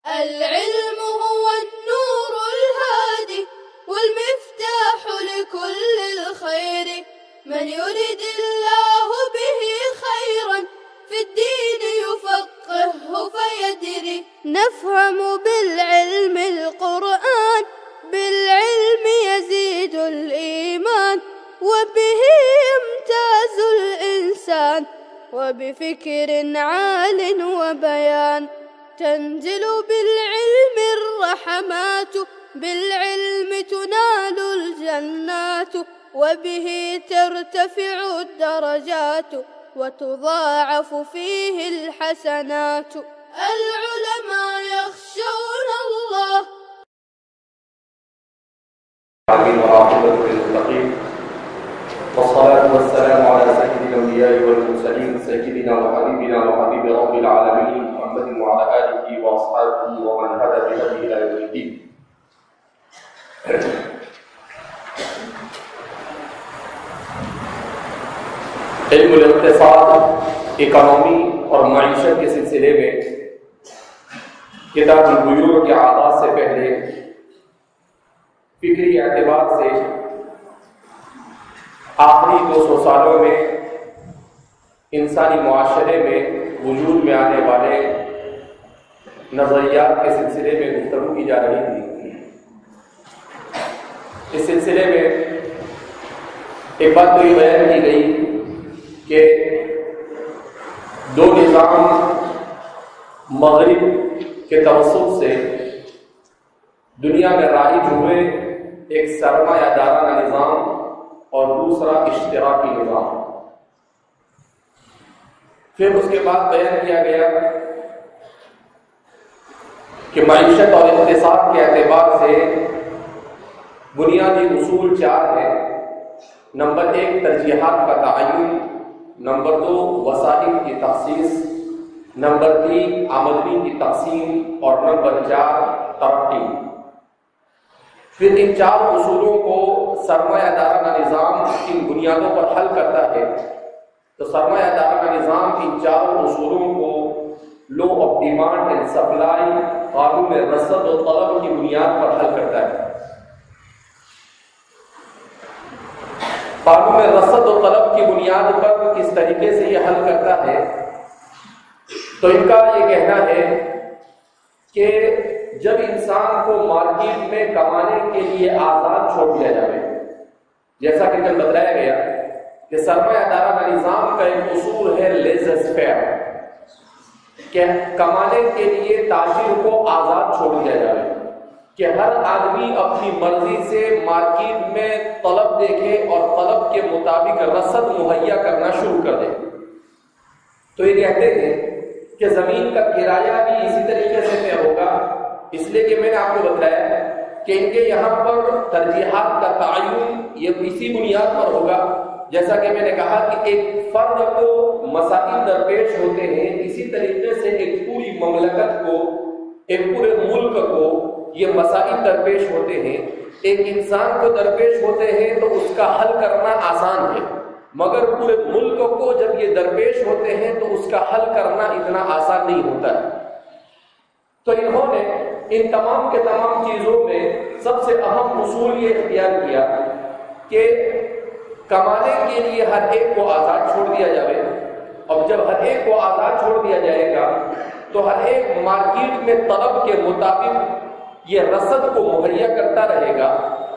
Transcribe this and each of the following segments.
العلم هو النور الهادي والمفتاح لكل الخير، من يرد الله به خيرا في الدين يفقهه فيدري. نفهم بالعلم القرآن، بالعلم يزيد الإيمان، وبه يمتاز الإنسان، وبفكر عال وبيان. تنزل بالعلم الرحمات، بالعلم تنال الجنات، وبه ترتفع الدرجات، وتضاعف فيه الحسنات. العلماء يخشون الله. والعاقبة للمتقين، والصلاة والسلام على سيد الأنبياء والمرسلين سيدنا وحبيبنا وحبيب رب العالمين محمد وعلى آله وأصحابه ومن هدى بهديه إلى يوم الدين. علم الاقتصاد اکانومی اور معیشت کے سلسلے میں کتاب البیوع کے آغاز سے پہلے فکری اعتبار سے آخری 200 سالوں میں انسانی معاشرے میں وجود میں آنے والے نظریات کے سلسلے میں گفتگو کی جا رہی تھی. اس سلسلے میں ایک بات تو یہ بیان کی گئی کہ دو نظام مغرب کے توسط سے دنیا میں رائج ہوئے، ایک سرمایہ دارانہ نظام اور دوسرا اشتراکی نظام. پھر اس کے بعد بیان کیا گیا کہ معیشت اور اقتصاد کے اعتبار سے بنیادی اصول 4 ہیں. نمبر 1 ترجیحات کا تعین، نمبر 2 وسائل کی تخصیص، نمبر 3 آمدنی کی تقسیم اور نمبر 4 ترقی. پھر ان 4 اصولوں کو سرمایہ دارانہ نظام ان بنیادوں پر حل کرتا ہے. تو سرمایہ دارانہ نظام ان 4 اصولوں کو law of demand and supply, قانون رسد و طلب کی بنیاد پر حل کرتا ہے. قانون رسد و طلب کی بنیاد پر کس طریقے سے یہ حل کرتا ہے؟ تو ان کا یہ کہنا ہے کہ جب انسان کو مارکیٹ میں کمانے کے لیے آزاد چھوڑ دیا جائے، جیسا کہ کل بتایا گیا کہ سرمایہ دارانہ نظام کا ایک اصول ہے لیزر فیئر، کہ کمانے کے لیے تاجر کو آزاد چھوڑ دیا جائے، کہ ہر آدمی اپنی مرضی سے مارکیٹ میں طلب دیکھے اور طلب کے مطابق رسد مہیا کرنا شروع کر دے. تو یہ کہتے ہیں کہ زمین کا کرایہ بھی اسی طریقے سے طے ہوگا. اس لیے کہ میں نے آپ کو بتایا کہ ان کے یہاں پر ترجیحات کا تعین یہ اسی بنیاد پر ہوگا. جیسا کہ میں نے کہا کہ ایک فرد کو مسائل درپیش ہوتے ہیں، اسی طریقے سے ایک پوری مملکت کو، ایک پورے ملک کو یہ مسائل درپیش ہوتے ہیں. ایک انسان کو درپیش ہوتے ہیں تو اس کا حل کرنا آسان ہے، مگر پورے ملک کو جب یہ درپیش ہوتے ہیں تو اس کا حل کرنا اتنا آسان نہیں ہوتا ہے. تو انہوں نے ان تمام کے تمام چیزوں میں سب سے اہم اصول یہ اختیار کیا کہ کمانے کے لیے ہر ایک کو آزاد چھوڑ دیا جائے. اور جب ہر ایک کو آزاد چھوڑ دیا جائے گا تو ہر ایک مارکیٹ میں طلب کے مطابق یہ رسد کو مہیا کرتا رہے گا،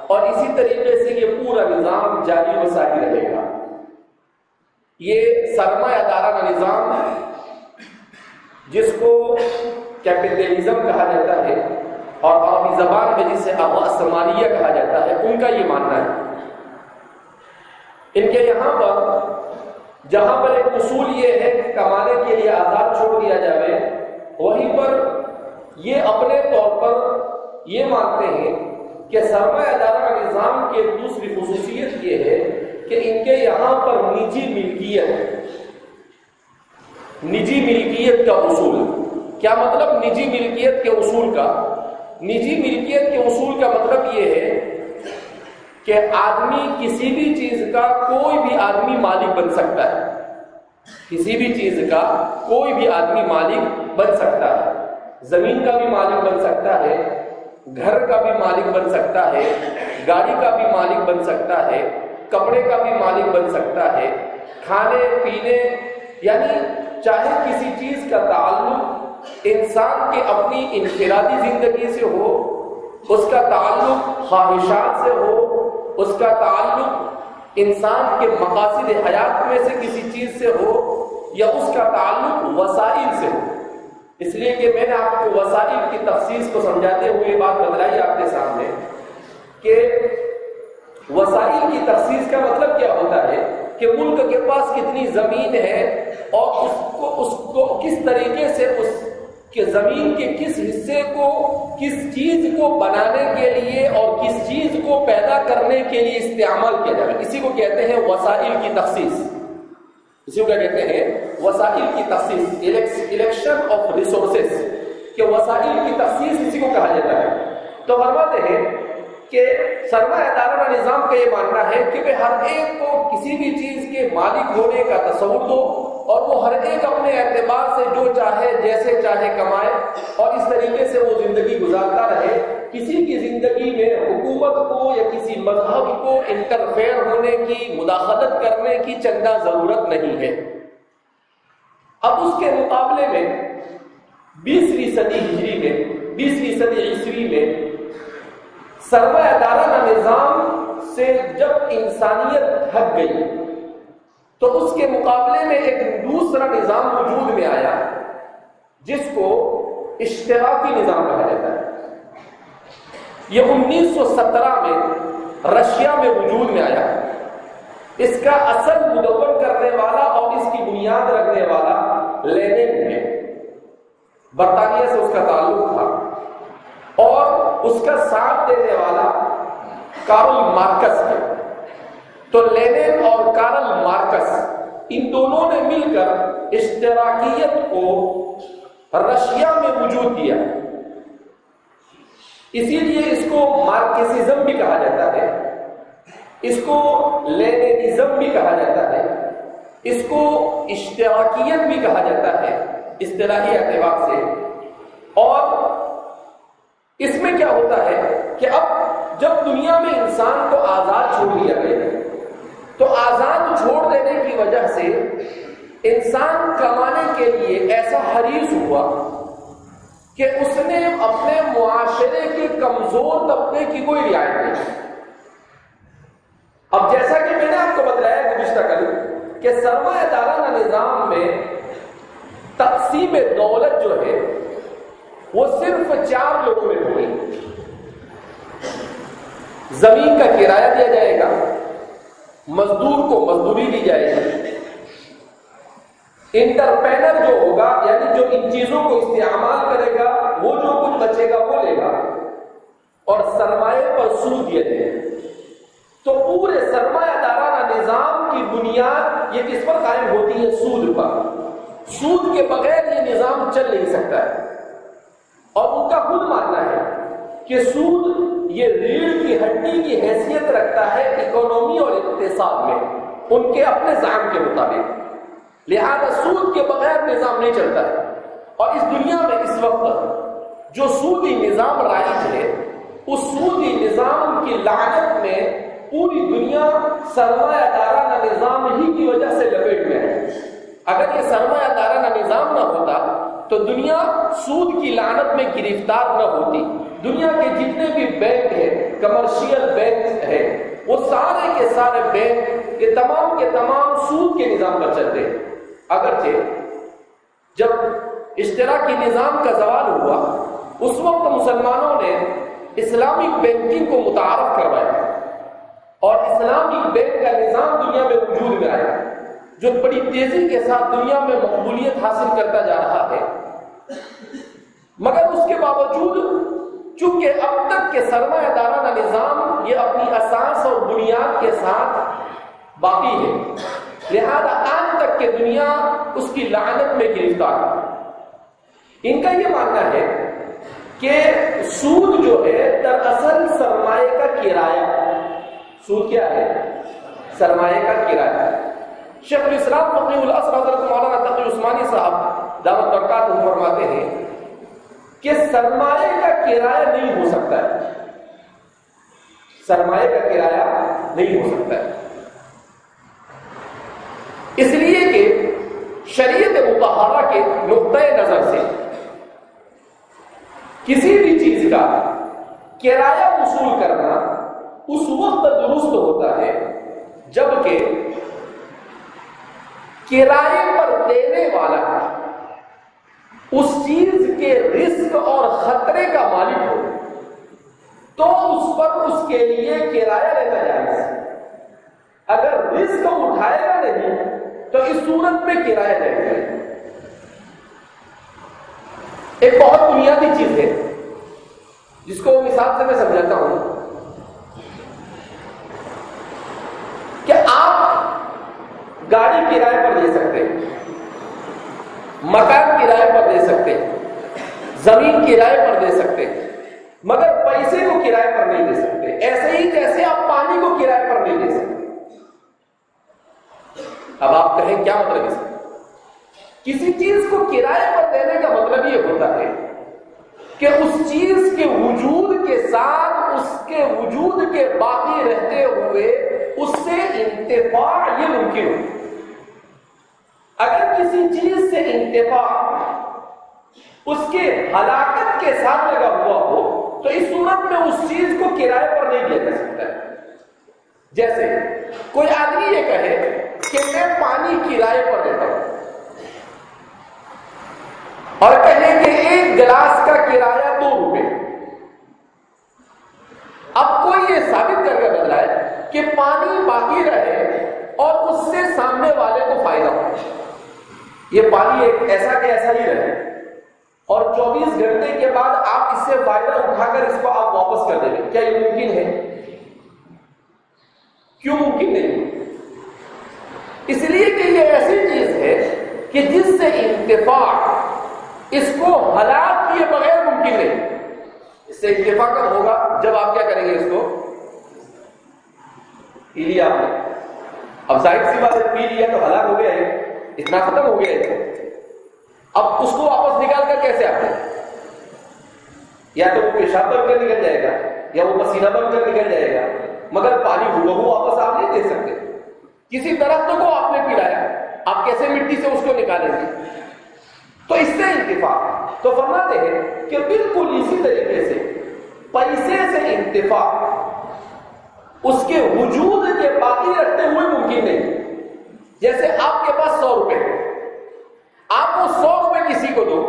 اور اسی طریقے سے یہ پورا نظام جاری و ساری رہے گا. یہ سرمایہ دارانہ نظام جس کو کیپٹلزم کہا جاتا ہے اور عربی زبان میں جسے الرأسمالیہ کہا جاتا ہے، ان کا یہ ماننا ہے. ان کے یہاں پر جہاں پر ایک اصول یہ ہے کہ کمانے کے لیے آزاد چھوڑ دیا جائے، وہیں پر یہ اپنے طور پر یہ مانتے ہیں کہ سرمایہ دارانہ نظام کی ایک دوسری خصوصیت یہ ہے کہ ان کے یہاں پر نجی ملکیت کا اصول. کیا مطلب نجی ملکیت کے اصول کا؟ نجی ملکیت کے اصول کا مطلب یہ ہے کہ آدمی کسی بھی چیز کا کوئی بھی آدمی مالک بن سکتا ہے. کسی بھی چیز کا کوئی بھی آدمی مالک بن سکتا ہے. زمین کا بھی مالک بن سکتا ہے، گھر کا بھی مالک بن سکتا ہے، گاڑی کا بھی مالک بن سکتا ہے، کپڑے کا بھی مالک بن سکتا ہے، کھانے پینے، یعنی چاہے کسی چیز کا تعلق انسان کے اپنی انفرادی زندگی سے ہو، اس کا تعلق خواہشات سے ہو، اس کا تعلق انسان کے مقاصد حیات میں سے کسی چیز سے ہو، یا اس کا تعلق وسائل سے ہو۔ اس لیے کہ میں نے آپ کو وسائل کی تخصیص کو سمجھاتے ہوئے بات بتلائی آپ کے سامنے کہ وسائل کی تخصیص کا مطلب کیا ہوتا ہے کہ ملک کے پاس کتنی زمین ہے اور اس کو کس طریقے سے اس کہ زمین کے کس حصے کو کس چیز کو بنانے کے لیے اور کس چیز کو پیدا کرنے کے لیے استعمال کیا جائے، اسی کو کہتے ہیں وسائل کی تخصیص۔ اسی کو کیا کہتے ہیں؟ وسائل کی تخصیص، الیکشن آف ریسورسز، کہ وسائل کی تخصیص اسی کو کہا جاتا ہے۔ تو فرماتے ہیں کہ سرمایہ دارانہ نظام کا یہ ماننا ہے کہ ہر ایک کو کسی بھی چیز کے مالک ہونے کا تصور دو اور وہ ہر ایک اپنے اعتبار سے جو چاہے جیسے چاہے کمائے اور اس طریقے سے وہ زندگی گزارتا رہے۔ کسی کی زندگی میں حکومت کو یا کسی مذہب کو انٹرفیئر ہونے کی، مداخلت کرنے کی چندہ ضرورت نہیں ہے۔ اب اس کے مقابلے میں 20ویں صدی ہجری میں، 20ویں صدی عیسوی میں سرمایہ دارانہ نظام سے جب انسانیت تھک گئی تو اس کے مقابلے میں ایک دوسرا نظام وجود میں آیا جس کو اشتراکی نظام کہا جاتا ہے۔ یہ 1917 میں رشیا میں وجود میں آیا۔ اس کا اصل مدون کرنے والا اور اس کی بنیاد رکھنے والا لینن ہے، برطانیہ سے اس کا تعلق تھا، اور اس کا ساتھ دینے والا کارل مارکس ہے۔ تو لینن اور کارل مارکس ان دونوں نے مل کر اشتراکیت کو رشیا میں وجود دیا، اسی لیے اس کو مارکسزم بھی کہا جاتا ہے، اس کو لیننزم بھی کہا جاتا ہے، اس کو اشتراکیت بھی کہا جاتا ہے اصطلاحی اعتبار سے۔ اور اس میں کیا ہوتا ہے کہ اب جب دنیا میں انسان کو آزاد چھوڑ دیا گیا تو آزاد چھوڑ دینے کی وجہ سے انسان کمانے کے لیے ایسا حریص ہوا کہ اس نے اپنے معاشرے کے کمزور طبقے کی کوئی رعایت نہیں۔ اب جیسا کہ میں نے آپ کو بتلایا گزشتہ کل کہ سرمایہ دارانہ نظام میں تقسیم دولت جو ہے وہ صرف 4 لوگوں میں ہوگی۔ زمین کا کرایہ دیا جائے گا، مزدور کو مزدوری دی جائے گی، انٹرپرینر جو ہوگا یعنی جو ان چیزوں کو استعمال کرے گا وہ جو کچھ بچے گا وہ لے گا، اور سرمایہ پر سود دیا جائے گا۔ تو پورے سرمایہ دارانہ نظام کی بنیاد یہ کس پر قائم ہوتی ہے؟ سود پر۔ سود کے بغیر یہ نظام چل نہیں سکتا ہے، اور ان کا خود ماننا ہے کہ سود یہ ریڑھ کی ہڈی کی حیثیت رکھتا ہے اکانومی اور اقتصاد میں، ان کے اپنے زعم کے مطابق۔ لہذا سود کے بغیر نظام نہیں چلتا ہے، اور اس دنیا میں اس وقت جو سودی نظام رائج ہے اس سودی نظام کی لعنت میں پوری دنیا سرمایہ دارانہ نظام ہی کی وجہ سے لپیٹ میں ہے۔ اگر یہ سرمایہ دارانہ نظام نہ ہوتا تو دنیا سود کی لعنت میں گرفتار نہ ہوتی۔ دنیا کے جتنے بھی بینک ہیں، کمرشل بینک ہیں، وہ سارے کے سارے بینک یہ تمام کے تمام سود کے نظام پر چلتے ہیں۔ اگرچہ جب اشتراکی نظام کا زوال ہوا اس وقت مسلمانوں نے اسلامک بینکنگ کو متعارف کروایا اور اسلامک بینک کا نظام دنیا میں وجود میں آیا جو بڑی تیزی کے ساتھ دنیا میں مقبولیت حاصل کرتا جا رہا ہے۔ مگر اس کے باوجود چونکہ اب تک کے سرمایہ دارانہ نظام یہ اپنی اساس اور بنیاد کے ساتھ باقی ہے، لہذا آج تک کے دنیا اس کی لعنت میں گرفتار ہے۔ ان کا یہ ماننا ہے کہ سود جو ہے دراصل سرمایہ کا کرایہ، سود کیا ہے؟ سرمایہ کا کرایہ۔ شیخ الاسلام فقیہ الازہر حضرت مولانا تقی عثمانی صاحب دامت برکاتہ فرماتے ہیں کہ سرمایہ کا کرایہ نہیں ہو سکتا ہے، سرمایہ کا کرایہ نہیں ہو سکتا ہے، اس لیے کہ شریعت مطہرہ کے نقطۂ نظر سے کسی بھی چیز کا کرایہ وصول کرنا اس وقت درست ہوتا ہے جبکہ کرائے پر دینے والا اس چیز کے رزق اور خطرے کا مالک ہو تو اس پر اس کے لیے کرایہ لینا جائز ہے۔ اگر رزق اٹھائے گا نہیں تو اس صورت میں کرایہ لے گا۔ ایک بہت بنیادی چیز ہے جس کو مثال سے میں سمجھاتا ہوں کہ آپ گاڑی کرائے پر دے سکتے ہیں، مکان کرائے پر دے سکتے ہیں، زمین کرائے پر دے سکتے ہیں، مگر پیسے کو کرائے پر نہیں دے سکتے، ایسے ہی جیسے آپ پانی کو کرائے پر نہیں دے سکتے۔ اب آپ کہیں کیا مطلب اس کا؟ کسی چیز کو کرائے پر دینے کا مطلب یہ ہوتا ہے کہ اس چیز کے وجود کے ساتھ اس کے وجود کے باقی رہتے ہوئے اس سے انتفاع یہ ممکن ہو۔ اگر کسی چیز سے انتفاع اس کے ہلاکت کے ساتھ لگا ہوا ہو تو اس صورت میں اس چیز کو کرائے پر نہیں دیا جا سکتا ہے۔ جیسے کوئی آدمی یہ کہے کہ میں پانی کرائے پر دیتا ہوں اور کہے کہ ایک گلاس کا کرایہ 2 روپے، اب کوئی یہ ثابت کر کے بدلائے کہ پانی باقی رہے اور اس سے سامنے والے کو فائدہ ہو، یہ پانی ایک ایسا کہ ایسا ہی رہے اور 24 گھنٹے کے بعد آپ اس سے فائدہ اٹھا کر اس کو آپ واپس کر دیں گے، کیا یہ ممکن ہے؟ کیوں ممکن نہیں؟ اس لیے کہ یہ ایسی چیز ہے کہ جس سے انتفاع اس کو ہلاک کیے بغیر ممکن نہیں۔ اس سے انتفاع کب ہوگا؟ جب آپ کیا کریں گے، اس کو پی لیا آپ نے، اب ظاہر سی بات ہے پی لیا تو ہلاک ہو گیا ہے، اتنا ختم ہو گیا ہے، اب اس کو واپس نکال کر کیسے آپ ہیں؟ یا تو وہ پیشاب بن کر نکل جائے گا یا وہ پسینہ بن کر نکل جائے گا، مگر پانی ہوا واپس آپ نہیں دے سکتے۔ کسی درخت کو آپ نے پلایا، آپ کیسے مٹی سے اس کو نکالیں گے؟ تو اس سے انتفاع، تو فرماتے ہیں کہ بالکل اسی طریقے سے پیسے سے انتفاع اس کے وجود کے باقی رکھتے ہوئے ممکن نہیں۔ جیسے آپ کے پاس 100 روپے، آپ وہ 100 روپے کسی کو دو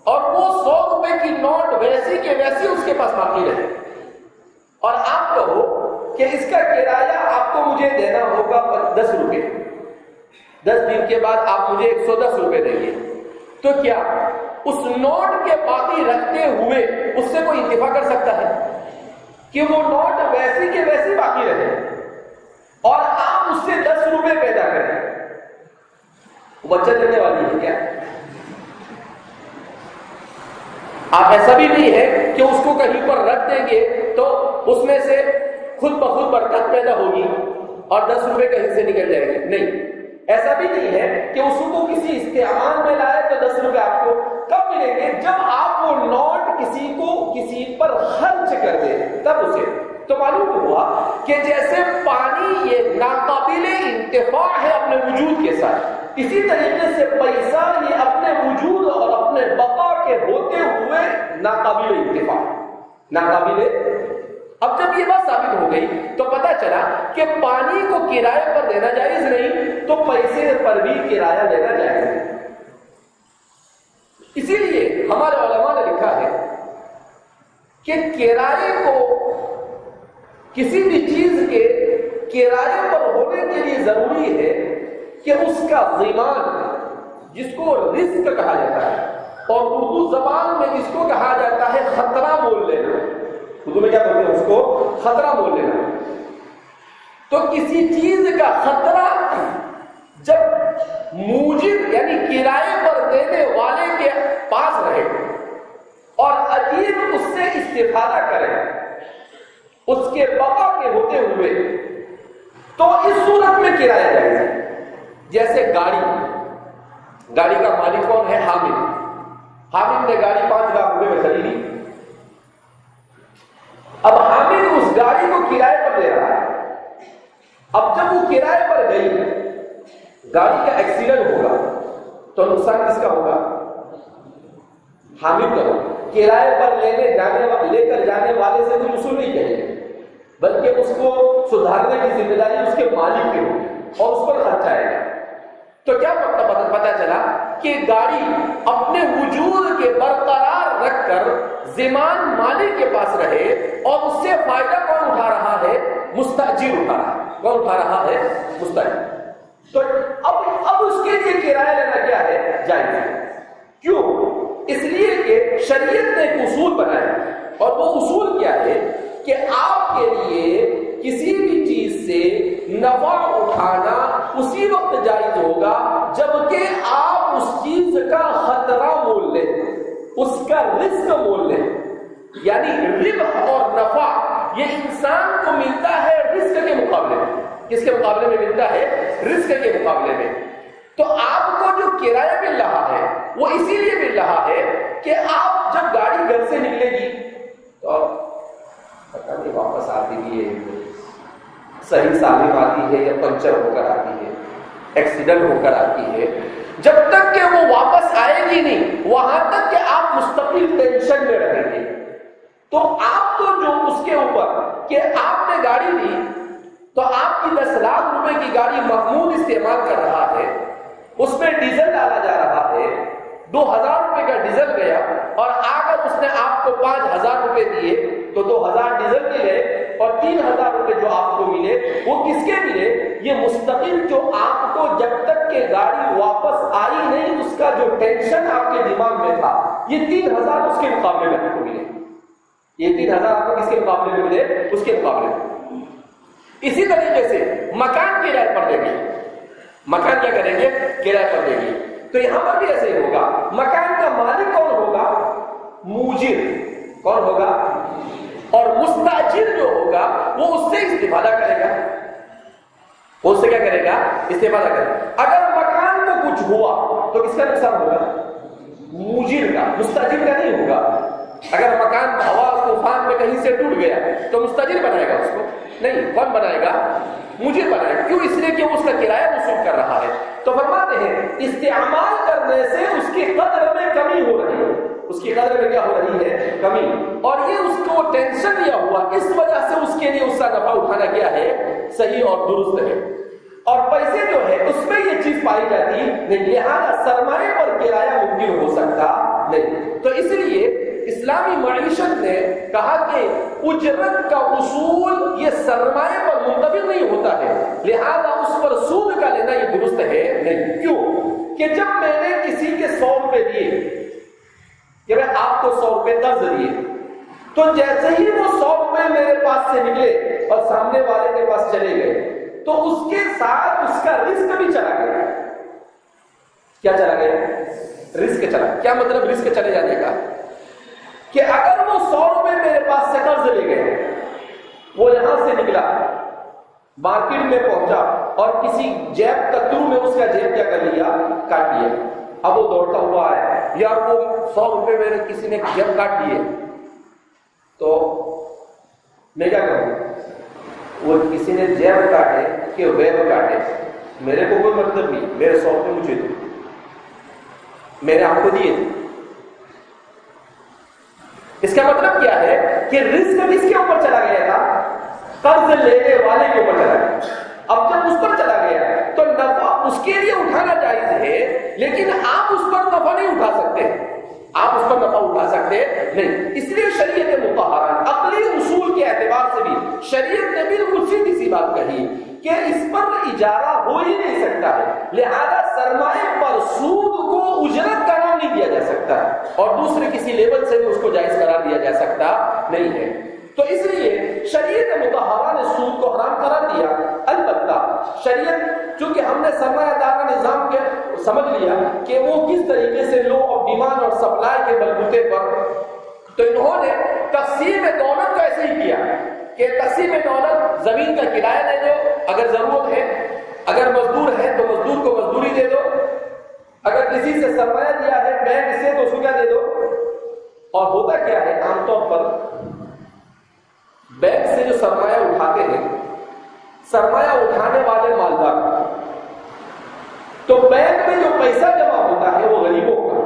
اور وہ 100 روپے کی نوٹ ویسی کے ویسی اس کے پاس باقی رہے اور آپ کہو کہ اس کا کرایہ آپ کو مجھے دینا ہوگا 10 روپے، 10 دن کے بعد آپ مجھے 110 روپے دیں گے، تو کیا اس نوٹ کے باقی رکھتے ہوئے اس سے کوئی انتفاع کر سکتا ہے کہ وہ نوٹ ویسی کے ویسی باقی رہے اور آپ اس سے 10 روپے پیدا کریں؟ وہ بچت دینے والی ہے کیا؟ آپ ایسا بھی نہیں ہے کہ اس کو کہیں پر رکھ دیں گے تو اس میں سے خود بخود برکت پیدا ہوگی اور 10 روپے کہیں سے نکل جائیں گے، نہیں، ایسا بھی نہیں ہے کہ اس کو کسی استعمال میں لائے تو 10 روپے آپ کو کب ملیں گے؟ جب آپ وہ نوٹ کسی پر خرچ کر دیں تب اسے۔ تو معلوم ہوا کہ جیسے پانی یہ ناقابل انتفاع ہے اپنے وجود کے ساتھ، اسی طریقے سے پیسہ یہ اپنے وجود اور اپنے بقا کے ہوتے ہوئے ناقابل انتفاع، ناقابل۔ اب جب یہ بات ثابت ہو گئی تو پتا چلا کہ پانی کو کرائے پر دینا جائز نہیں تو پیسے پر بھی کرایہ دینا جائز نہیں۔ اسی لیے ہمارے علماء نے لکھا ہے کہ کرائے کو کسی بھی چیز کے کرائے پر ہونے کے لیے ضروری ہے کہ اس کا ضمان، جس کو رزق کہا جاتا ہے اور اردو زبان میں جس کو کہا جاتا ہے خطرہ مول لینا، اردو میں کیا کہتے ہیں اس کو؟ خطرہ مول لینا۔ تو کسی چیز کا خطرہ جب موجب یعنی کرائے پر دینے والے کے پاس رہے اور اجیر اس سے استفادہ کرے اس کے بقا کے ہوتے ہوئے تو اس صورت میں کرایہ جائز ہے۔ جیسے گاڑی کا مالک کون ہے؟ حامل۔ حامد نے گاڑی 5 لاکھ روپے میں خریدی. اب حامد اس گاڑی کو کرائے پر دے رہا ہے. اب جب وہ کرائے پر گئی, گاڑی کا ایکسیڈنٹ ہوگا تو نقصان کس کا ہوگا؟ حامد کا. کرائے پر لے کر جانے والے سے کوئی وصول نہیں کرے گا, بلکہ اس کو سدھارنے کی ذمہ داری اس کے مالک کی ہوگی اور اس پر خرچ آئے گا. تو کیا پتہ چلا کہ گاڑی اپنے وجود کے برقرار رکھ کر ضمان مالک کے پاس رہے, اور اس سے فائدہ کون اٹھا رہا ہے؟ مستاجر اٹھا رہا ہے. کون اٹھا رہا ہے؟ مستاجر. تو اب اس کے لیے کرایہ لینا کیا ہے؟ جائز ہے. کیوں؟ اس لیے کہ شریعت نے ایک اصول بنایا, اور وہ اصول کیا ہے کہ آپ کے لیے کسی بھی چیز سے نفع اٹھانا اسی وقت جائز ہوگا جبکہ آپ اس چیز کا خطرہ مول لیں, اس کا رسک مول لیں. یعنی ربح اور نفع یہ انسان کو ملتا ہے رسک کے مقابلے میں. کس کے مقابلے میں ملتا ہے؟ رسک کے مقابلے میں. تو آپ کو جو کرایہ مل رہا ہے وہ اسی لیے مل رہا ہے کہ آپ جب گاڑی گھر سے نکلے گی تو پتہ نہیں واپس آتی بھی ہے, صحیح سالم آتی ہے یا پنچر ہو کر آتی ہے, ایکسیڈنٹ ہو کر آتی ہے, جب تک کہ وہ واپس آئے گی نہیں وہاں تک کہ آپ مستقل ٹینشن میں رہیں گے. تو آپ کو جو اس کے اوپر کہ آپ نے گاڑی لی تو آپ کی 10 لاکھ روپے کی گاڑی محمود استعمال کر رہا ہے, اس میں ڈیزل ڈالا جا رہا ہے, 2000 روپے کا ڈیزل گیا, اور اگر اس نے آپ کو 5000 روپے دیے تو 2000 ڈیزل کے گئے اور 3000 روپے جو آپ کو ملے وہ کس کے ملے؟ یہ مستقل جو آپ کو جب تک کہ گاڑی واپس آئی نہیں اس کا جو ٹینشن آپ کے دماغ میں تھا, یہ 3000 اس کے مقابلے میں آپ کو ملے. یہ 3000 آپ کو کس کے مقابلے میں ملے؟ اس کے مقابلے میں. اسی طریقے سے مکان کرائے پر دیں گے. مکان کیا کریں گے؟ کرائے پر دیں گے. تو یہاں پر بھی ایسے ہی ہوگا. مکان کا مالک کون ہوگا؟ موجر. کون ہوگا؟ اور مستاجر جو ہوگا وہ اس سے استفادہ کرے گا. وہ اس سے کیا کرے گا؟ استفادہ کرے گا. اگر مکان کو کچھ ہوا تو کس کا نقصان ہوگا؟ موجر کا, مستاجر کا نہیں ہوگا. اگر مکان ہوا طوفان میں کہیں سے ٹوٹ گیا تو مستاجر بنائے گا اس کو؟ نہیں. کون بنائے گا؟ موجر بنائے گا. کیوں؟ اس لیے کہ وہ اس کا کرایہ وصول کر رہا ہے. تو فرماتے ہیں استعمال کرنے سے اس کی قدر میں کمی ہو رہی ہے. اس کی قدر میں کیا ہو رہی ہے؟ کمی. اور یہ اس کو ٹینشن لیا ہوا, اس وجہ سے اس کے لیے اس کا نفع اٹھانا کیا ہے؟ صحیح اور درست ہے. اور پیسے جو ہے اس میں یہ چیز پائی جاتی نہیں, لہذا سرمایہ پر کرایہ ممکن ہو سکتا نہیں. تو اس لیے اسلامی معیشت نے کہا کہ اجرت کا اصول یہ سرمایہ پر منطبق نہیں ہوتا ہے, لہذا اس پر سود کا لینا یہ درست ہے نہیں. کیوں؟ کہ جب میں نے کسی کے 100 روپے دیے, کہ میں آپ کو 100 روپے قرض دیے, تو جیسے ہی وہ 100 روپے میرے پاس سے نکلے اور سامنے والے کے پاس چلے گئے تو اس کے ساتھ اس کا رسک بھی چلا گیا. کیا چلا گیا؟ رسک چلا. کیا مطلب رسک چلے جانے کا؟ کہ اگر وہ 100 روپے میرے پاس سے قرض لے گئے, وہ یہاں سے نکلا, مارکیٹ میں پہنچا اور کسی جیب کترو میں اس کا جیب کیا کر لیا؟ کاٹ لیا. اب وہ دوڑتا ہوا ہے, یار وہ 100 روپے میرے کسی نے جیب کاٹ لیے, تو میں کیا کروں؟ وہ کسی نے جیب کاٹے کہ ویب کاٹے, میرے کو کوئی مطلب نہیں, میرے 100 روپے مجھے دو, میں نے آپ کو دیے. اس کا مطلب کیا ہے کہ رزق کس کے اوپر چلا گیا تھا؟ قرض لینے والے کے اوپر چلا گیا. اب جب اس پر چلا گیا تو نفع اس کے لیے اٹھانا جائز ہے, لیکن آپ اس پر نفع نہیں اٹھا سکتے. آپ اس پر نفع اٹھا سکتے نہیں. اس لیے شریعت مطہرہ عقلی اصول کے اعتبار سے بھی شریعت نے بالکل سیدھی سی بات کہی کہ اس پر اجارہ ہو ہی نہیں سکتا ہے, لہذا سرمایہ پر سود کو اجرت کا نام نہیں دیا جا سکتا اور دوسرے کسی لیول سے بھی اس کو جائز قرار دیا جا سکتا نہیں ہے. تو اس لیے شریعت مطہرہ نے سود کو حرام قرار دیا. البتہ شریعت چونکہ ہم نے سرمایہ دارہ نظام کے سمجھ لیا کہ وہ کس طریقے سے لو آف ڈیمانڈ اور سپلائی کے بلبوتے پر, تو انہوں نے تقسیم دولت کا ایسے ہی کیا کہ تقسیم دولت, زمین کا کرایہ دے دو اگر ضرورت ہے, اگر مزدور ہے تو مزدور کو مزدوری دے دو, اگر کسی سے سرمایہ دیا ہے بینک سے تو اس کو کیا دے دو. اور ہوتا کیا ہے عام طور پر بینک سے جو سرمایہ اٹھاتے ہیں، سرمایہ اٹھانے والے مالدار، تو بینک میں جو پیسہ جمع ہوتا ہے وہ غریبوں کا،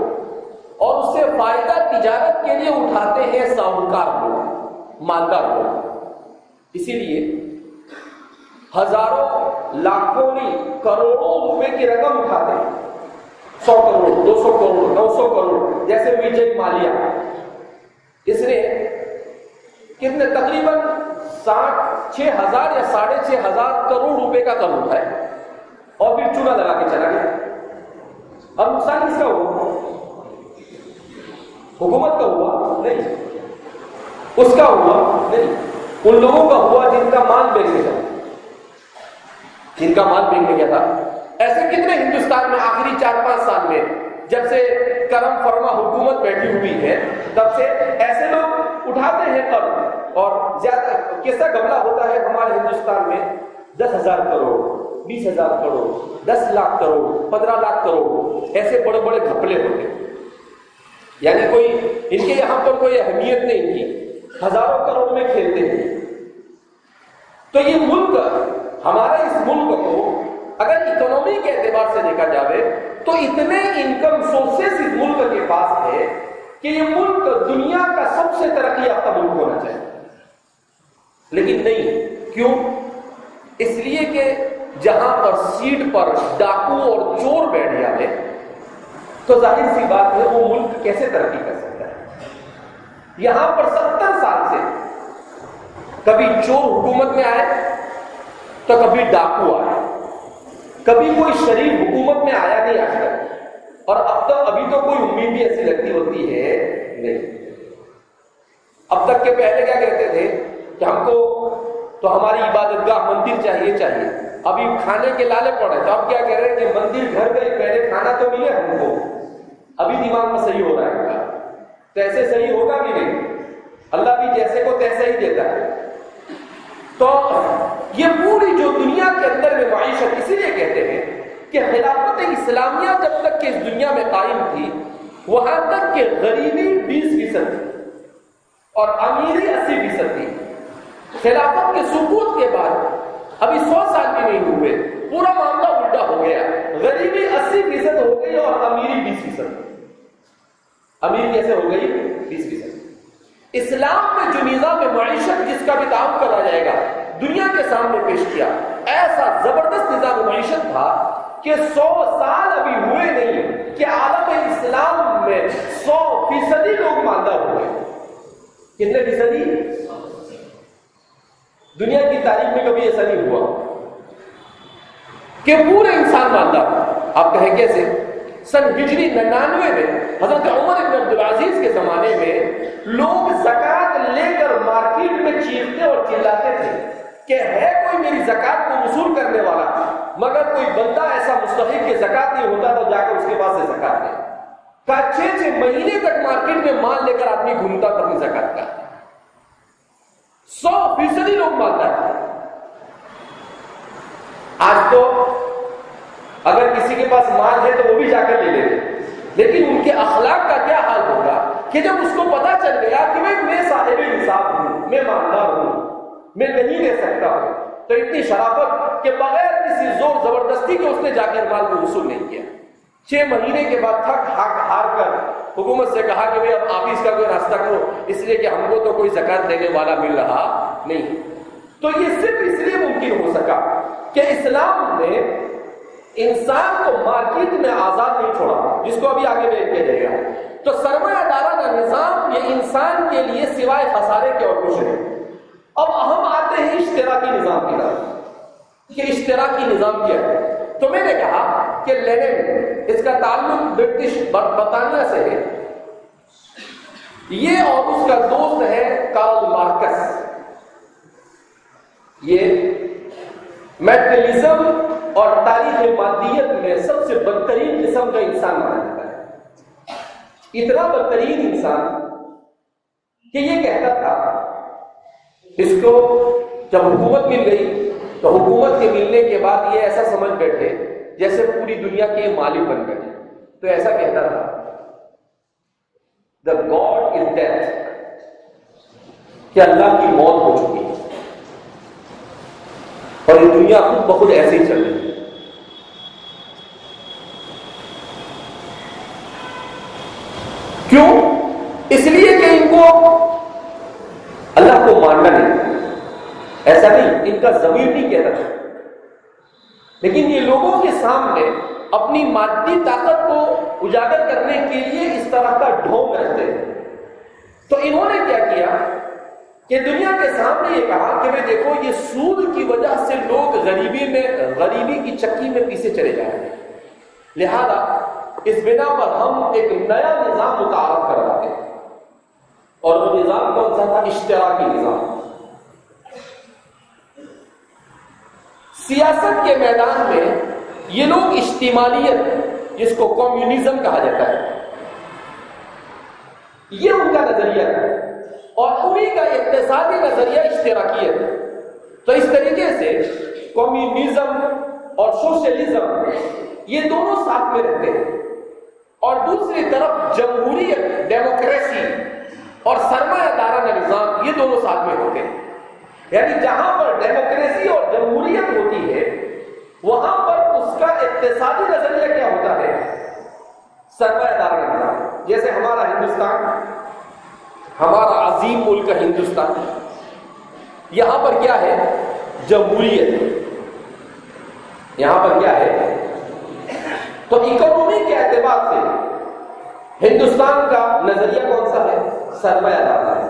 اور اس سے فائدہ تجارت کے لیے اٹھاتے ہیں ساہوکار لوگ، مالدار لوگ. اسی لیے ہزاروں لاکھوں نہیں کروڑوں روپے کی رقم اٹھاتے ہیں، 100 کروڑ 200 کروڑ 900 کروڑ. جیسے وجے مالیا، اس نے کتنے تقریباً 6,000 یا 6,500 کروڑ روپے کا قرض اٹھایا اور پھر چونا لگا کے چلا گیا. اب نقصان کس کا ہوا؟ حکومت کا ہوا نہیں، اس کا ہوا نہیں، ان لوگوں کا ہوا جن کا مال بیچنے گیا، جن کا مال بیچنے گیا تھا. ایسے کتنے ہندوستان میں آخری 4-5 سال میں جب سے کرم فرما حکومت بیٹھی ہوئی ہے تب سے ایسے لوگ اٹھاتے ہیں قرض، اور زیادہ کیسا گملہ ہوتا ہے ہمارے ہندوستان میں 10,000 کروڑ 20,000 کروڑ 10 لاکھ کروڑ 15 لاکھ کروڑ، ایسے بڑے بڑے گھپلے ہوتے ہیں. یعنی کوئی ان کے یہاں پر کوئی اہمیت نہیں کی، ہزاروں کروڑ میں کھیلتے ہیں. تو یہ ملک، ہمارا اس ملک کو اگر اکنومی کے اعتبار سے دیکھا جائے تو اتنے انکم سورسز اس ملک کے پاس ہے کہ یہ ملک دنیا کا سب سے ترقی یافتہ ملک ہونا چاہیے. لیکن نہیں. کیوں؟ اس لیے کہ جہاں پر سیٹ پر ڈاکو اور چور بیٹھ جائے تو ظاہر سی بات ہے وہ ملک کیسے ترقی کر سکتا ہے. یہاں پر 70 سال سے کبھی چور حکومت میں آئے تو کبھی ڈاکو آئے، کبھی کوئی شریف حکومت میں آیا نہیں آج تک، اور اب تک ابھی تو کوئی امید بھی ایسی لگتی ہوتی ہے نہیں. اب تک کے پہلے کیا کہتے تھے کہ ہم کو تو ہماری عبادت گاہ مندر چاہیے، ابھی کھانے کے لالے پڑے تو اب کیا کہہ رہے ہیں کہ مندر گھر گئے، پہلے کھانا تو ملے ہم کو. ابھی دماغ میں صحیح ہو رہا ہے کا تو ایسے صحیح ہوگا کہ نہیں؟ اللہ بھی جیسے کو تیسا ہی دیتا ہے. تو یہ پوری جو دنیا کے اندر میں معیشت، اسی لیے کہتے ہیں کہ خلافت اسلامیہ جب تک کہ اس دنیا میں قائم تھی وہاں تک کہ غریبی 20% تھی اور امیری 80% تھی. خلافت کے سقوط کے بعد ابھی 100 سال بھی نہیں ہوئے پورا معاملہ الٹا ہو گیا، غریبی 80% ہو گئی اور امیری 20%. امیر کیسے ہو گئی؟ 20%. اسلام میں جو نظام معیشت جس کا بھی تعارف کرا جائے گا دنیا کے سامنے پیش کیا، ایسا زبردست نظام معیشت تھا کہ 100 سال ابھی ہوئے نہیں کہ عالم اسلام میں 100% لوگ مالدار ہوئے. کتنے فیصدی؟ دنیا کی تاریخ میں کبھی ایسا نہیں ہوا کہ پورے انسان مالدار. آپ کہیں کیسے؟ سن ہجری 99 میں حضرت عمر بن عبدالعزیز کے زمانے میں لوگ زکات لے کر مارکیٹ میں چیختے اور چلاتے تھے کہ ہے کوئی میری زکات کو وصول کرنے والا، مگر کوئی بندہ ایسا مستحق کہ زکات نہیں ہوتا تو جا کر اس کے پاس سے زکات لے. کا 6 مہینے تک مارکیٹ میں مال لے کر آدمی گھومتا تھا اپنی زکات کا. 100% لوگ مالدار تھے. آج تو اگر کسی کے پاس مال ہے تو وہ بھی جا کر لے لیتے، لیکن ان کے اخلاق کا کیا حال ہوگا کہ جب اس کو پتا چل گیا کہ میں صاحب نصاب ہوں، میں مالدار ہوں، میں نہیں لے سکتا ہوں، تو اتنی شرافت کہ بغیر کسی زور زبردستی کے اس نے جا کر مال کو وصول نہیں کیا. 6 مہینے کے بعد تھک ہار کر حکومت سے کہا کہ اب آپ اس کا کوئی راستہ کرو، اس لیے کہ ہم کو تو کوئی زکات دینے والا مل رہا نہیں. تو یہ صرف اس لیے ممکن ہو سکا کہ اسلام نے انسان کو مارکیٹ میں آزاد نہیں چھوڑا، جس کو ابھی آگے بیچ کے جائے گا. تو سرمایہ دارانہ نظام یہ انسان کے لیے سوائے خسارے کے اور کچھ نہیں. اب ہم آتے ہیں اشتراکی نظام کی طرف کہ اشتراکی نظام کیا ہے. تو میں نے کہا کہ لینن، اس کا تعلق برٹش برطانیہ سے ہے، یہ اور اس کا دوست ہے کارل مارکس. یہ میٹریلزم اور تاریخ مادیت میں سب سے بدترین قسم کا انسان مانا جاتا ہے. اتنا بدترین انسان کہ یہ کہتا تھا، اس کو جب حکومت مل گئی تو حکومت کے ملنے کے بعد یہ ایسا سمجھ بیٹھے جیسے پوری دنیا کے مالک بن گئے. تو ایسا کہتا تھا دا گاڈ از ڈیتھ، کہ اللہ کی موت ہو چکی ہے اور یہ دنیا خود بخود ایسے ہی چل رہی ہے۔ کیوں؟ اس لیے کہ ان کو اللہ کو ماننا نہیں، ایسا نہیں، ان کا ضمیر نہیں کہتا تھا، لیکن یہ لوگوں کے سامنے اپنی مادی طاقت کو اجاگر کرنے کے لیے اس طرح کا ڈھونگ رکھتے ہیں۔ تو انہوں نے کیا کیا کہ دنیا کے سامنے یہ کہا کہ میں دیکھو یہ سود کی وجہ سے لوگ غریبی کی چکی میں پیچھے چلے جا رہے ہیں، لہذا اس بنا پر ہم ایک نیا نظام متعارف کرواتے ہیں، اور وہ نظام کون سا تھا؟ اشتراکی نظام۔ سیاست کے میدان میں یہ لوگ اشتمالیت، جس کو کمیونزم کہا جاتا ہے، یہ ان کا نظریہ ہے، اور انہی کا اقتصادی نظریہ اشتراکیت ہے۔ تو اس طریقے سے کمیونزم اور سوشلزم یہ دونوں ساتھ میں رہتے ہیں، اور دوسری طرف جمہوریت، ڈیموکریسی اور سرمایہ دارانہ نظام یہ دونوں ساتھ میں ہوتے ہیں۔ یعنی جہاں پر ڈیموکریسی اور جمہوریت ہوتی ہے وہاں پر اس کا اقتصادی نظریہ کیا ہوتا ہے؟ سرمایہ دارانہ نظام۔ جیسے ہمارا ہندوستان، ہمارا عظیم ملک ہندوستان، یہاں پر کیا ہے؟ جمہوریت، یہاں پر کیا ہے؟ تو اکنومی کے اعتبار سے ہندوستان کا نظریہ کون سا ہے؟ سرمایہ دارانہ ہے۔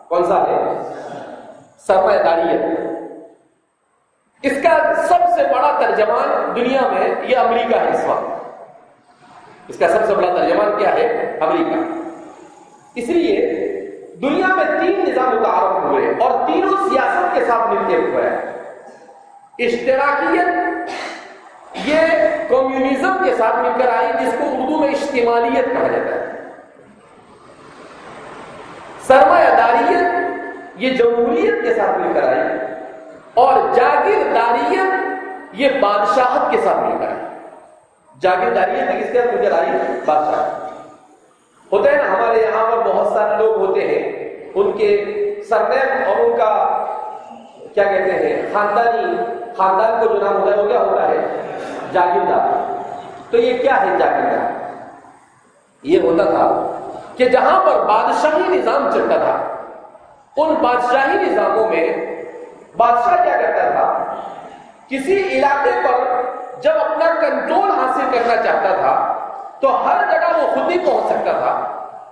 کون سا ہے؟ سرمایہ داریت۔ اس کا سب سے بڑا ترجمان دنیا میں یہ امریکہ ہے اس وقت، اس کا سب سے بڑا ترجمان کیا ہے؟ امریکہ۔ اس لیے دنیا میں 3 نظام متعارف ہوئے اور تینوں سیاست کے ساتھ مل کے ہوئے ہیں۔ اشتراکیت یہ کمیونزم کے ساتھ مل کر آئی، جس کو اردو میں اشتمالیت کہا جاتا ہے۔ سرمایہ داریت یہ جمہوریت کے ساتھ مل کر آئی، اور جاگیرداریت یہ بادشاہت کے ساتھ مل کر آئی۔ جاگیرداریت کس کے ساتھ مل کر آئی؟ بادشاہت۔ ہوتا ہے نا ہمارے یہاں پر بہت سارے لوگ ہوتے ہیں، ان کے سرنیم اور ان کا کیا کہتے ہیں خاندان کو جو نام ہوتا ہے وہ کیا ہوتا ہے؟ جاگیردار۔ تو یہ کیا ہے جاگیردار؟ یہ ہوتا تھا کہ جہاں پر بادشاہی نظام چلتا تھا، ان بادشاہی نظاموں میں بادشاہ کیا کرتا تھا؟ کسی علاقے پر جب اپنا کنٹرول حاصل کرنا چاہتا تھا تو ہر جگہ وہ خود ہی پہنچ سکتا تھا،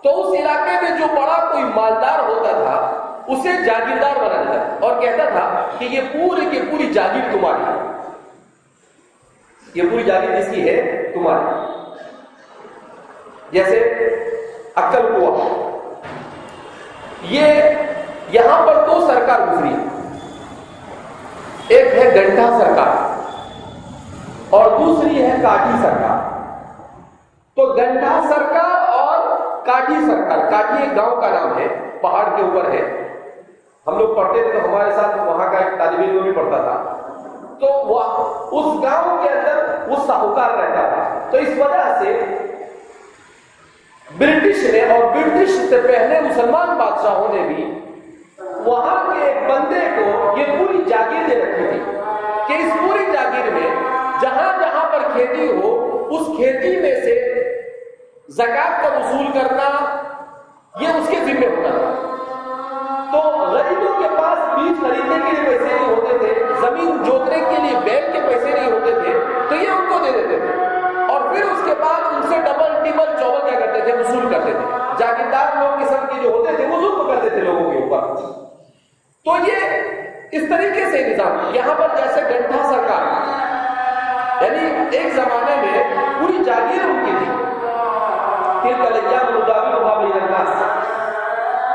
تو اس علاقے میں جو بڑا کوئی مالدار ہوتا تھا اسے جاگیردار بنا دیتا تھا اور کہتا تھا کہ یہ پوری کی پوری جاگیر تمہاری ہے، یہ پوری جاگیر کس کی ہے؟ تمہاری۔ جیسے عقل کو یہ یہاں پر 2 سرکار گزری، ایک ہے گنٹا سرکار اور دوسری ہے کاٹھی سرکار۔ تو گنٹا سرکار اور کاٹھی سرکار، کاٹھی ایک گاؤں کا نام ہے، پہاڑ کے اوپر ہے، ہم لوگ پڑھتے تھے تو ہمارے ساتھ وہاں کا ایک طالب علم بھی پڑھتا تھا، تو وہ اس گاؤں کے اندر وہ ساہوکار رہتا تھا۔ تو اس وجہ سے برٹش نے اور برٹش سے پہلے مسلمان بادشاہوں نے بھی وہاں کے ایک بندے کو یہ پوری جاگیر دے رکھی تھی کہ اس پوری جاگیر میں جہاں جہاں پر کھیتی ہو اس کھیتی میں سے زکات کا وصول کرنا یہ اس کے ذمہ ہوتا تھا۔ تو غریبوں کے پاس بیج خریدنے کے لیے پیسے نہیں ہوتے تھے، زمین جوتنے کے لیے بیل کے پیسے نہیں ہوتے تھے، تو یہ ان کو دے دیتے تھے، اور پھر اس کے بعد ان سے ڈبل ٹیبل چوبل کیا کرتے تھے؟ وصول کرتے تھے۔ جاگیردار لوگ قسم کے جو ہوتے تھے وہ ظلم کرتے تھے لوگوں کے اوپر۔ تو یہ اس طریقے سے نظام یہاں پر جیسے گنٹا سرکار، یعنی ایک زمانے میں پوری جاگیر ان کی تھی،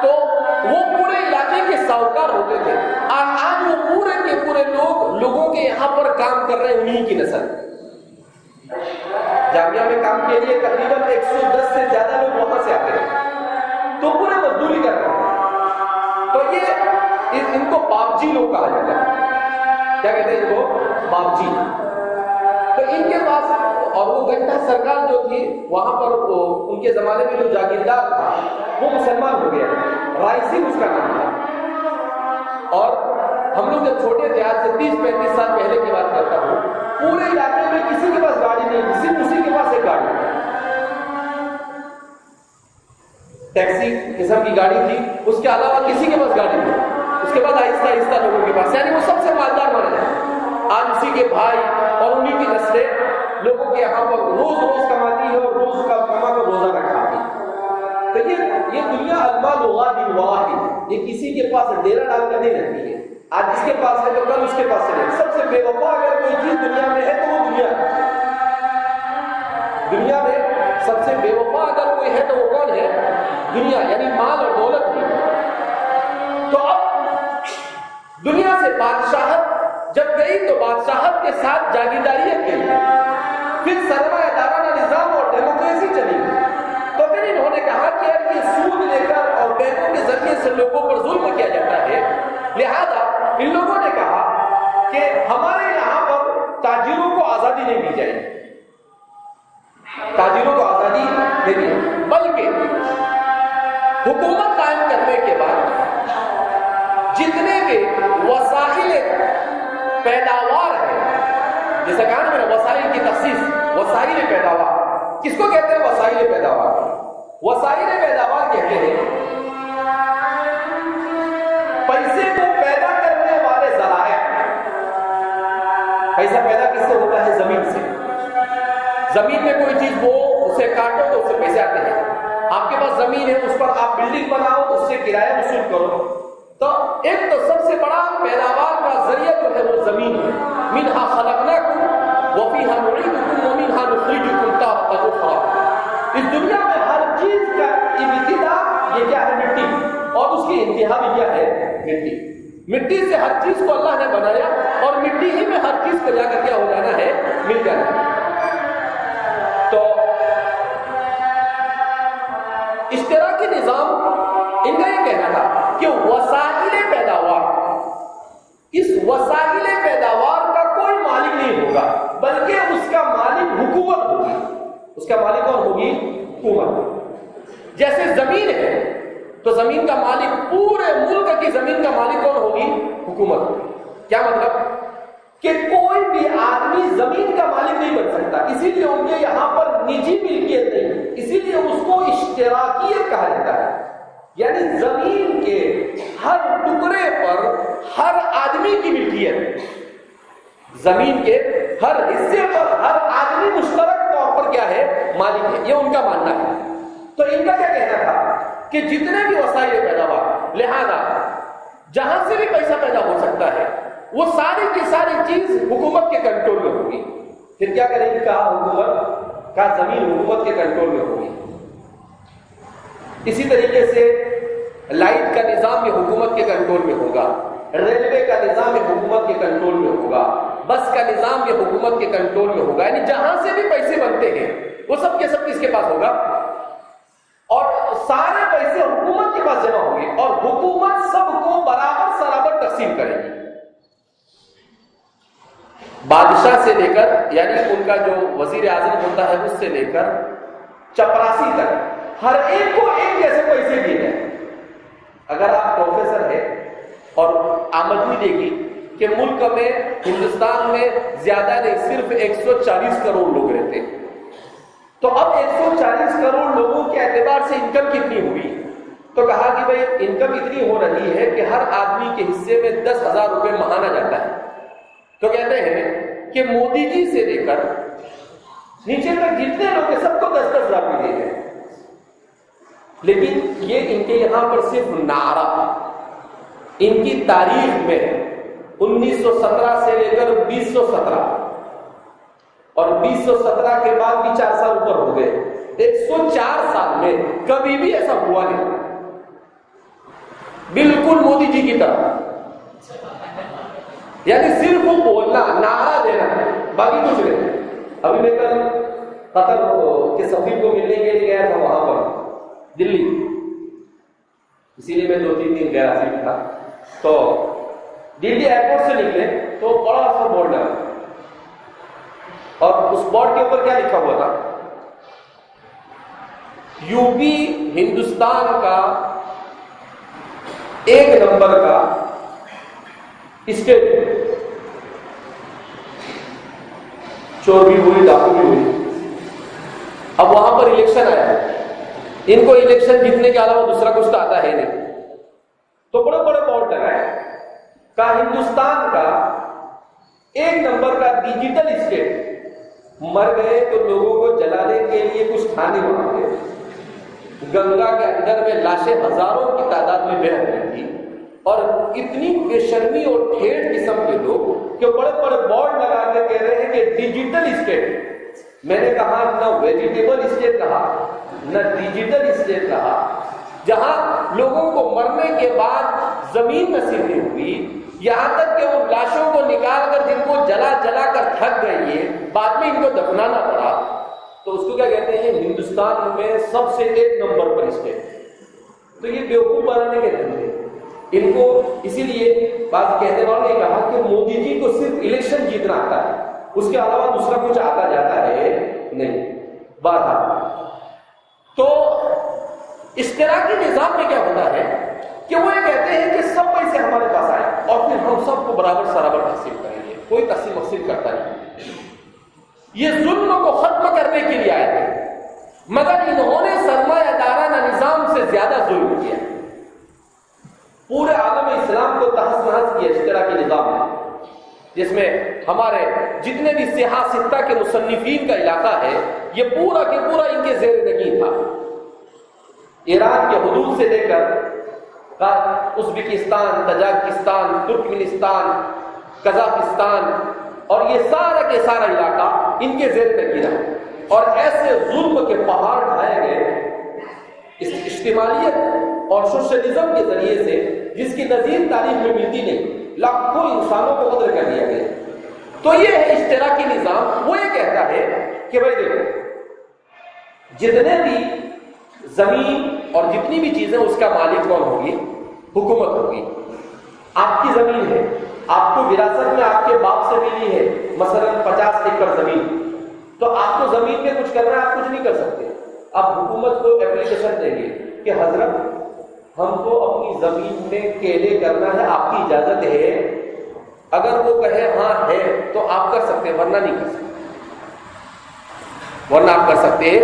تو وہ پورے علاقے کے ساہوکار ہوتے تھے، اور آج وہ پورے کے پورے لوگوں کے یہاں پر کام کر رہے ہیں، انہی کی نسل۔ جامعہ میں کام کے لیے تقریباً 110 سے زیادہ لوگ وہاں سے آتے ہیں، تو پورے مزدوری کر رہے ہیں۔ تو یہ ان کو باپجی لوگ کہا جاتا ہے، کیا کہتے ہیں ان کو؟ باپجی۔ تو ان کے پاس، اور وہ گھنٹہ سرکار جو تھی وہاں پر ان کے زمانے میں جو جاگیردار تھا وہ مسلمان ہو گیا، رائسی اس کا نام تھا۔ اور ہم لوگ جب چھوٹے تھے، آج سے 30-35 سال پہلے کی بات کرتا ہوں، پورے علاقے میں کسی کے پاس گاڑی نہیں تھی، صرف اسی کے پاس ایک گاڑی تھی، ٹیکسی قسم کی گاڑی تھی، اس کے علاوہ کسی کے پاس گاڑی نہیں۔ اس کے بعد آہستہ آہستہ لوگوں کے پاس، یعنی وہ سب سے مالدار بنا جائے۔ آج اسی کے بھائی اور انہی کی نسلیں لوگوں کے یہاں پر روز کماتی ہے اور روز کا کما کر روزہ رکھاتی ہے۔ تو یہ دنیا المال غاد واحد، یہ کسی کے پاس ڈیرا ڈال کر نہیں رہتی ہے۔ آج جس کے پاس ہے تو کل اس کے پاس ہے۔ سب سے بے وفا اگر کوئی چیز دنیا میں ہے تو وہ دنیا میں سب سے بے وفا اگر کوئی ہے تو وہ کون ہے؟ دنیا، یعنی مال اور دولت بھی۔ تو اب دنیا سے بادشاہت جب گئی تو بادشاہت کے ساتھ جاگیرداریت گئی، پھر سرمایہ دارانہ نظام اور ڈیموکریسی چلی گئی۔ تو پھر انہوں نے کہا کہ اب یہ سود لے کر اور بینکوں کے ذریعے سے لوگوں پر ظلم کیا جاتا ہے، لہذا ان لوگوں نے کہا کہ ہمارے یہاں پر تاجروں کو آزادی نہیں دی جائے، تاجروں کو آزادی نہیں دی، بلکہ حکومت قائم کرنے کے بعد جتنے بھی وسائل پیداوار ہے، جیسا کہا نا میں نے وسائل کی تخصیص، وسائل پیداوار کس کو کہتے ہیں؟ وسائل پیداوار، وسائل پیداوار کہتے ہیں پیسے کو پیدا کرنے والے ذرائع۔ پیسہ پیدا کس سے ہوتا ہے؟ زمین سے۔ زمین میں کوئی چیز بو، اسے کاٹو تو اس سے پیسے آتے ہیں۔ آپ کے پاس زمین ہے، اس پر آپ بلڈنگ بناؤ، اس سے کرایہ وصول کرو۔ تو ایک تو سب سے بڑا پیداوار کا ذریعہ جو ہے وہ زمین ہے۔ منہا خلقناکم وفیہا نعیدکم ومنہا نخرجکم تارۃ اخری۔ اس دنیا میں ہر چیز کا ابتدا یہ کیا ہے؟ مٹی، اور اس کی انتہا بھی کیا ہے؟ مٹی۔ مٹی سے ہر چیز کو اللہ نے بنایا اور مٹی ہی میں ہر چیز کو جا کر کیا ہو جانا ہے؟ مل جانا ہے۔ تو اشتراکی نظام ان کا یہ کہنا تھا کہ وسائل پیداوار، اس وسائل پیداوار کا کوئی مالک نہیں ہوگا، بلکہ اس کا مالک حکومت ہوگی۔ اس کا مالک کون ہوگی؟ حکومت۔ جیسے زمین ہے تو زمین کا مالک، پورے ملک کی زمین کا مالک کون ہوگی؟ حکومت۔ کیا مطلب؟ کہ کوئی بھی آدمی زمین کا مالک نہیں بن سکتا، اسی لیے ان کے یہاں پر نجی ملکیت نہیں، اسی لیے اس کو اشتراکیت کہا جاتا ہے۔ یعنی زمین کے ہر ٹکڑے پر ہر آدمی کی ملکیت، زمین کے ہر حصے پر ہر آدمی مشترک طور پر کیا ہے؟ مالک ہے۔ یہ ان کا ماننا ہے۔ تو ان کا کیا کہنا تھا کہ جتنے بھی وسائل پیداوار، لہذا جہاں سے بھی پیسہ پیدا ہو سکتا ہے، وہ ساری کی ساری چیز حکومت کے کنٹرول میں ہوگی۔ پھر کیا کرے گی؟ کہا حکومت کا زمین حکومت کے کنٹرول میں ہوگی۔ اسی طریقے سے لائٹ کا نظام یہ حکومت کے کنٹرول میں ہوگا، ریلوے کا نظام یہ حکومت کے کنٹرول میں ہوگا، بس کا نظام یہ حکومت کے کنٹرول میں ہوگا۔ یعنی جہاں سے بھی پیسے بنتے ہیں وہ سب کے سب کس کے پاس ہوگا؟ اور سارے پیسے حکومت کے پاس جمع ہوں گے اور حکومت سب کو برابر سرابر تقسیم کرے گی۔ بادشاہ سے لے کر، یعنی ان کا جو وزیر اعظم ہوتا ہے اس سے لے کر چپراسی تک، ہر ایک کو ایک جیسے پیسے دیے جائیں۔ اگر آپ پروفیسر ہیں اور آمدنی دے گی کہ ملک میں، ہندوستان میں زیادہ نہیں، صرف 140 کروڑ لوگ رہتے ہیں، تو اب 140 کروڑ لوگوں کے اعتبار سے انکم کتنی ہوئی؟ تو کہا کہ بھئی انکم اتنی ہو رہی ہے کہ ہر آدمی کے حصے میں 10,000 روپے ماہانہ جاتا ہے۔ تو کہتے ہیں کہ مودی جی سے لے کر نیچے تک جتنے لوگ ہیں سب کو 10,000 روپے دیے ہیں، لیکن یہ ان کے یہاں پر صرف نعرہ۔ ان کی تاریخ میں 1917 سے لے کر 2017 اور 2017 کے بعد بھی 4 سال اوپر ہو گئے، 104 سال میں کبھی بھی ایسا ہوا نہیں، بالکل مودی جی کی طرح۔ یعنی صرف وہ بولنا، نعرہ دینا، باقی کچھ نہیں۔ ابھی میں کل قطر کے سفیر کو ملنے کے لیے گیا تھا وہاں پر دلی، اسی لیے میں 2-3 دن غیر حاضر تھا۔ تو دلی ایئرپورٹ سے نکلے تو بڑا سا بورڈ ہے، اور اس بورڈ کے اوپر کیا لکھا ہوا تھا؟ یو پی ہندوستان کا 1 نمبر کا اسٹیٹ، چور بھی ہوئی ڈاکو بھی ہوئی. اب وہاں پر الیکشن آیا، ان کو الیکشن جیتنے کے علاوہ دوسرا کچھ تو آتا ہے نہیں، تو بڑے بڑے بورڈ لگائے کا ہندوستان کا 1 نمبر کا ڈیجیٹل اسٹیٹ. مر گئے تو لوگوں کو جلانے کے لیے کچھ تھا نہیں وہاں پہ. گنگا کے اندر میں لاشیں ہزاروں کی تعداد میں بہہ رہی تھی، اور اتنی بے شرمی اور ٹھیڑ قسم کے لوگ کہ بڑے بڑے بورڈ لگا کے کہہ رہے ہیں کہ ڈیجیٹل اسٹیٹ. میں نے کہا نہ ویجیٹیبل اسٹیٹ کہا نہ ڈیجیٹل اسٹیٹ کہا، جہاں لوگوں کو مرنے کے بعد زمین نصیب نہیں ہوئی، یہاں تک کہ وہ لاشوں کو نکال کر جن کو جلا جلا کر تھک گئی ہے، بعد میں ان کو دفنانا پڑا. تو اس کو کیا کہتے ہیں؟ ہندوستان میں سب سے 1 نمبر پر اسٹیٹ. تو یہ بیوقوف بنانے کے دھندے ان کو. اسی لیے بعض کہنے والوں نے کہا کہ مودی جی کو صرف الیکشن جیتنا آتا ہے، اس کے علاوہ دوسرا کچھ آتا جاتا ہے نہیں. بہرحال تو اشتراکی نظام میں کیا ہوتا ہے کہ وہ یہ کہتے ہیں کہ سب پیسے ہمارے پاس آئے اور پھر ہم سب کو برابر سرابر تقسیم کریں گے، کوئی تقسیم وقسیم کرتا نہیں. یہ ظلم کو ختم کرنے کے لیے آئے تھے، مگر انہوں نے سرمایہ دارانہ نظام سے زیادہ ظلم کیا. پورے عالم اسلام کو تہس نہس کیا اشتراکی نظام ہے، جس میں ہمارے جتنے بھی سیاہ ستہ کے مصنفین کا علاقہ ہے یہ پورا کے پورا ان کے زیر نگین تھا. ایران کے حدود سے لے کر ازبکستان، تاجکستان، ترکمنستان، قزاقستان اور یہ سارا کے سارا علاقہ ان کے زیر نگین ہے. اور ایسے ظلم کے پہاڑ ڈھائے گئے اس اجتماعیت اور سوشلزم کے ذریعے سے جس کی نظیر تاریخ میں ملتی نہیں. لاکھوں انسانوں کو قتل کر دیا گیا. تو یہ ہے اشتراکی نظام. وہ یہ کہتا ہے کہ بھائی دیکھو، جتنے بھی زمین اور جتنی بھی چیزیں اس کا مالک کون ہوگی؟ حکومت ہوگی. آپ کی زمین ہے، آپ کو وراثت میں آپ کے باپ سے ملی ہے مثلا 50 ایکڑ زمین، تو آپ کو زمین میں کچھ کرنا ہے، آپ کچھ نہیں کر سکتے. اب حکومت کو اپلیکیشن دیں گے کہ حضرت ہم کو اپنی زمین میں کیلے کرنا ہے، آپ کی اجازت ہے؟ اگر وہ کہے ہاں ہے تو آپ کر سکتے ہیں، ورنہ نہیں کر سکتے، ورنہ آپ کر سکتے ہیں.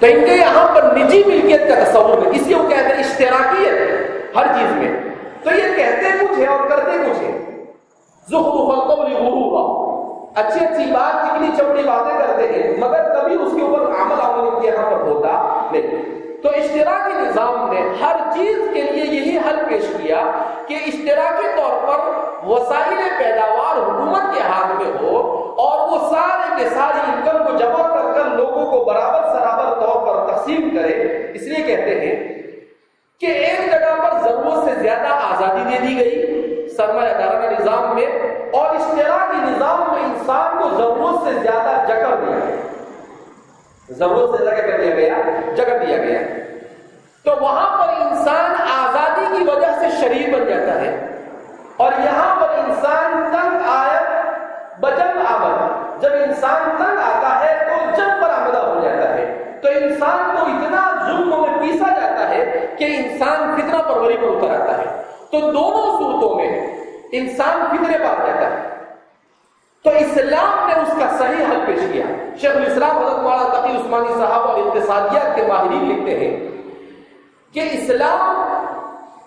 تو ان کے یہاں پر نجی ملکیت کا تصور ہے، اس لیے وہ کہتے ہیں اشتراکیت ہر چیز میں. تو یہ کہتے کچھ ہے اور کرتے کچھ ہے. زخرف القول غرورا، اچھی اچھی بات چکنی چپڑی باتیں کرتے ہیں مگر کبھی اس کے اوپر عمل ان کے یہاں پر ہوتا نہیں. تو اشتراکی نظام نے ہر چیز کے لیے یہی حل پیش کیا کہ اشتراکی طور پر وسائل پیداوار حکومت کے ہاتھ میں ہو اور وہ سارے کے ساری انکم کو جمع کر کر لوگوں کو برابر سرابر طور پر تقسیم کرے. اس لیے کہتے ہیں کہ ایک جگہ پر ضرورت سے زیادہ آزادی دے دی گئی سرمایہ دارانہ نظام میں، اور اشتراکی نظام میں انسان کو ضرورت سے زیادہ جکڑ دیا گیا. ضرورت سے زیادہ کر دیا گیا، جگڑ دیا گیا. تو وہاں پر انسان آزادی کی وجہ سے شریر بن جاتا ہے، اور یہاں پر انسان تنگ آیت بجن آمد، جب انسان تنگ آتا ہے تو جب پر آمدہ ہو جاتا ہے. تو انسان کو اتنا ظلم میں پیسا جاتا ہے کہ انسان فتنہ پروری پر اتر آتا ہے. تو دونوں صورتوں میں انسان فتنے پر جاتا ہے. تو اسلام نے اس کا صحیح حل پیش کیا. شیخ الاسلام حضرت مولانا تقی عثمانی صاحب اور اقتصادیات کے ماہرین لکھتے ہیں کہ اسلام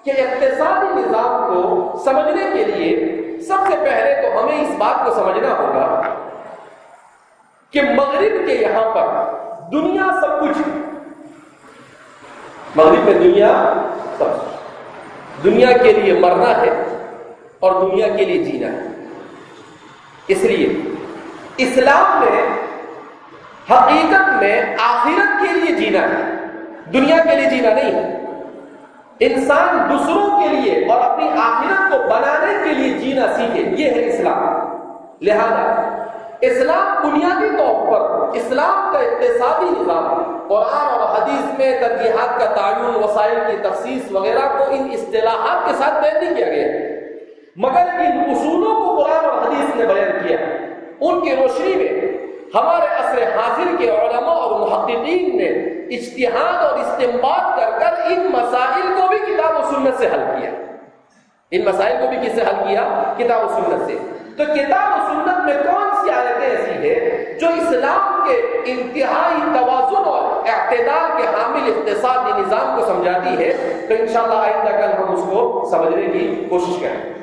کے اقتصادی نظام کو سمجھنے کے لیے سب سے پہلے تو ہمیں اس بات کو سمجھنا ہوگا کہ مغرب کے یہاں پر دنیا سب کچھ ہے. مغرب میں دنیا سب کچھ، دنیا کے لیے مرنا ہے اور دنیا کے لیے جینا ہے. اس لیے اسلام میں حقیقت میں آخرت کے لیے جینا ہے، دنیا کے لیے جینا نہیں ہے. انسان دوسروں کے لیے اور اپنی آخرت کو بنانے کے لیے جینا سیکھے، یہ ہے اسلام. لہذا اسلام بنیادی طور پر اسلام کا اقتصادی نظام قرآن اور حدیث میں ترجیحات کا تعین، وسائل کی تخصیص وغیرہ کو ان اصطلاحات کے ساتھ بیان نہیں کیا گیا، مگر ان اصولوں کو قرآن اور حدیث نے بیان کیا. ان کی روشنی میں ہمارے عصر حاضر کے علماء اور محققین نے اجتہاد اور استنباط کر ان مسائل کو بھی کتاب و سنت سے حل کیا. ان مسائل کو بھی کس سے حل کیا؟ کتاب و سنت سے. تو کتاب و سنت میں کون سی آیتیں ایسی ہیں جو اسلام کے انتہائی توازن اور اعتدال کے حامل اقتصادی نظام کو سمجھاتی ہے؟ تو انشاءاللہ آئندہ کل ہم اس کو سمجھنے کی کوشش کریں.